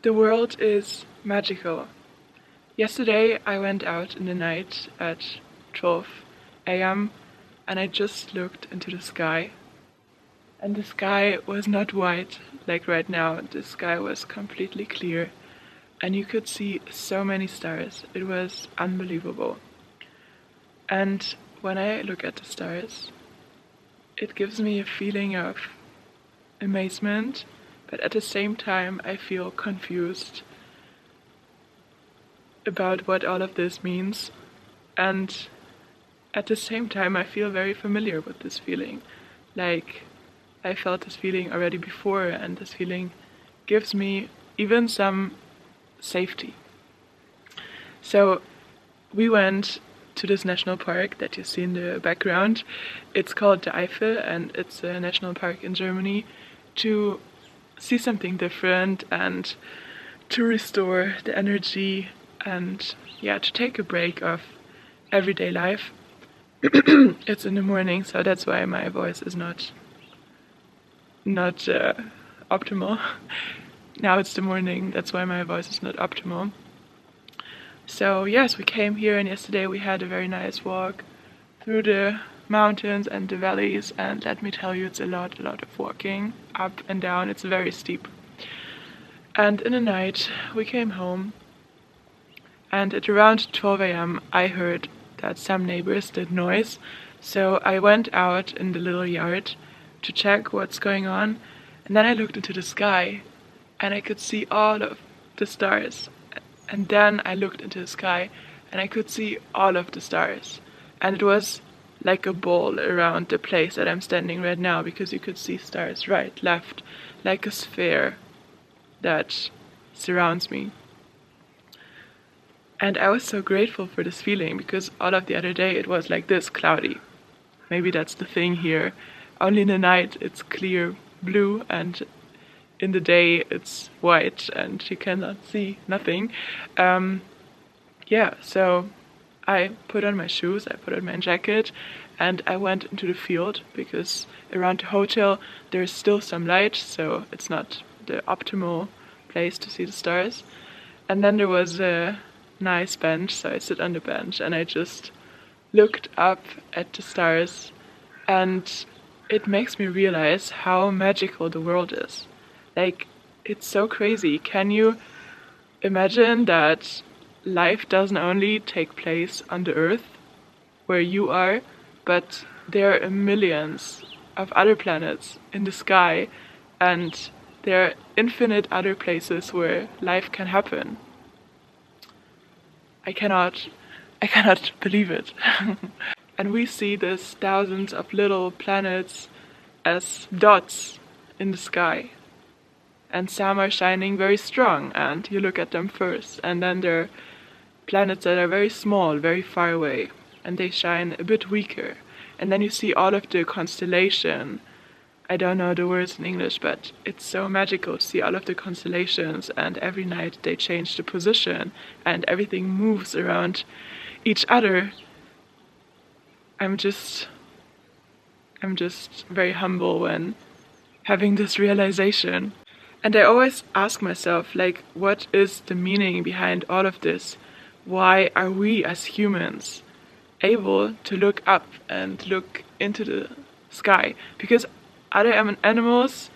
The world is magical. Yesterday I went out in the night at 12 a.m. and I just looked into the sky. And the sky was not white like right now, the sky was completely clear. And you could see so many stars. It was unbelievable. And when I look at the stars, it gives me a feeling of amazement, but at the same time I feel confused about what all of this means. And at the same time I feel very familiar with this feeling. Like I felt this feeling already before, and this feeling gives me even some safety. So we went to this national park that you see in the background. It's called the Eifel, and it's a national park in Germany, to see something different and to restore the energy and to take a break of everyday life. It's in the morning, so that's why my voice is not optimal. Now it's the morning, that's why my voice is not optimal. So yes, we came here, and yesterday we had a very nice walk through the mountains and the valleys, and let me tell you, it's a lot of walking up and down. It's very steep. And in the night we came home, and at around 12 a.m. I heard that some neighbors did noise, so I went out in the little yard to check what's going on, and then I looked into the sky and I could see all of the stars. And then I looked into the sky and I could see all of the stars. And it was like a ball around the place that I'm standing right now, because you could see stars right, left, like a sphere that surrounds me. And I was so grateful for this feeling, because all of the other day it was like this, cloudy. Maybe that's the thing here. Only in the night it's clear blue, and in the day it's white and you cannot see nothing. So I put on my shoes, I put on my jacket, and I went into the field, because around the hotel there's still some light, so it's not the optimal place to see the stars. And then there was a nice bench, so I sit on the bench and I just looked up at the stars, and it makes me realize how magical the world is. Like, it's so crazy. Can you imagine that life doesn't only take place on the earth where you are, but there are millions of other planets in the sky, and there are infinite other places where life can happen. I cannot believe it. And we see these thousands of little planets as dots in the sky. And some are shining very strong, and you look at them first, and then there are planets that are very small, very far away, and they shine a bit weaker. And then you see all of the constellation. I don't know the words in English, but it's so magical to see all of the constellations, and every night they change the position and everything moves around each other. I'm just very humble when having this realization. And I always ask myself, like, what is the meaning behind all of this? Why are we as humans able to look up and look into the sky? Because other animals,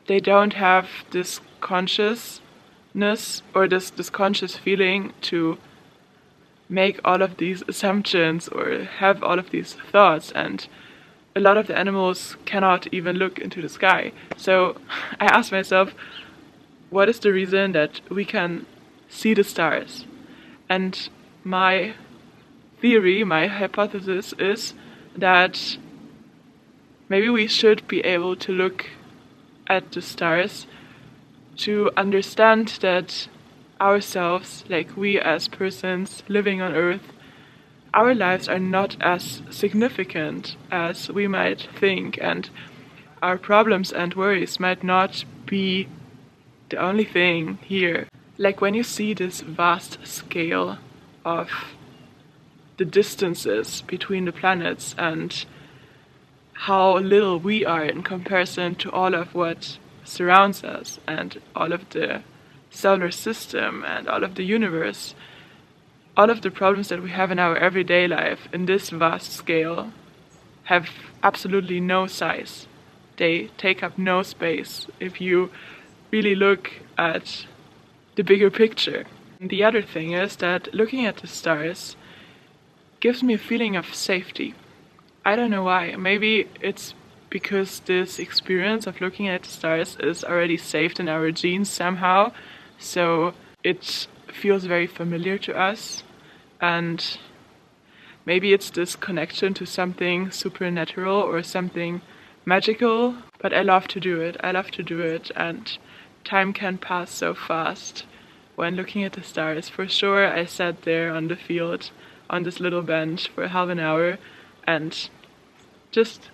they don't have this consciousness or this conscious feeling to make all of these assumptions or have all of these thoughts, and a lot of the animals cannot even look into the sky. So I asked myself, what is the reason that we can see the stars? And my theory, my hypothesis is that maybe we should be able to look at the stars to understand that ourselves, like we as persons living on Earth, our lives are not as significant as we might think, and our problems and worries might not be the only thing here. Like when you see this vast scale of the distances between the planets and how little we are in comparison to all of what surrounds us and all of the solar system and all of the universe, all of the problems that we have in our everyday life in this vast scale have absolutely no size. They take up no space if you really look at the bigger picture. And the other thing is that looking at the stars gives me a feeling of safety. I don't know why. Maybe it's because this experience of looking at the stars is already saved in our genes somehow, so it feels very familiar to us, and maybe it's this connection to something supernatural or something magical, but I love to do it. I love to do it, and time can pass so fast when looking at the stars. For sure, I sat there on the field on this little bench for half an hour and just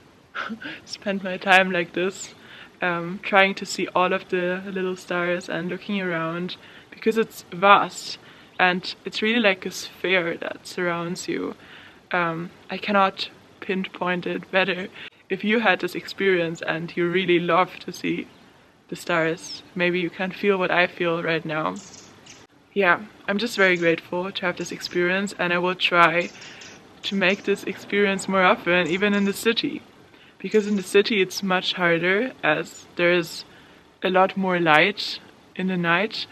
spent my time like this, trying to see all of the little stars and looking around, because it's vast and it's really like a sphere that surrounds you. I cannot pinpoint it better. If you had this experience and you really love to see the stars, maybe you can feel what I feel right now. Yeah, I'm just very grateful to have this experience, and I will try to make this experience more often, even in the city. Because in the city it's much harder, as there's a lot more light in the night,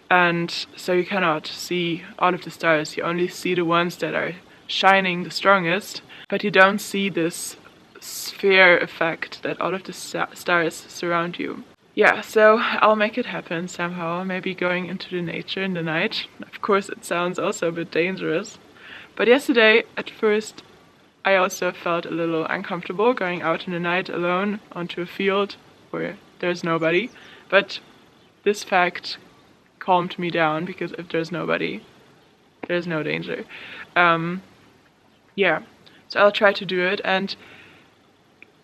and so you cannot see all of the stars. You only see the ones that are shining the strongest, but you don't see this sphere effect that all of the stars surround you. Yeah, so I'll make it happen somehow, maybe going into the nature in the night. Of course, it sounds also a bit dangerous. But yesterday, at first, I also felt a little uncomfortable going out in the night alone onto a field where there's nobody. But this fact calmed me down, because if there's nobody, there's no danger. Yeah, so I'll try to do it and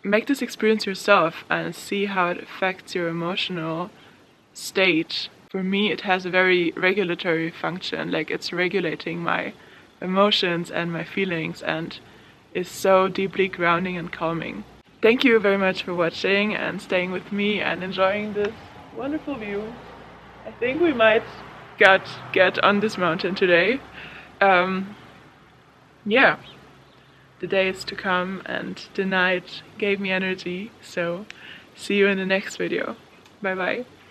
make this experience yourself and see how it affects your emotional state. For me, it has a very regulatory function, like it's regulating my emotions and my feelings, and is so deeply grounding and calming. Thank you very much for watching and staying with me and enjoying this wonderful view. I think we might get on this mountain today. Yeah. The days to come and the night gave me energy, so see you in the next video. Bye bye.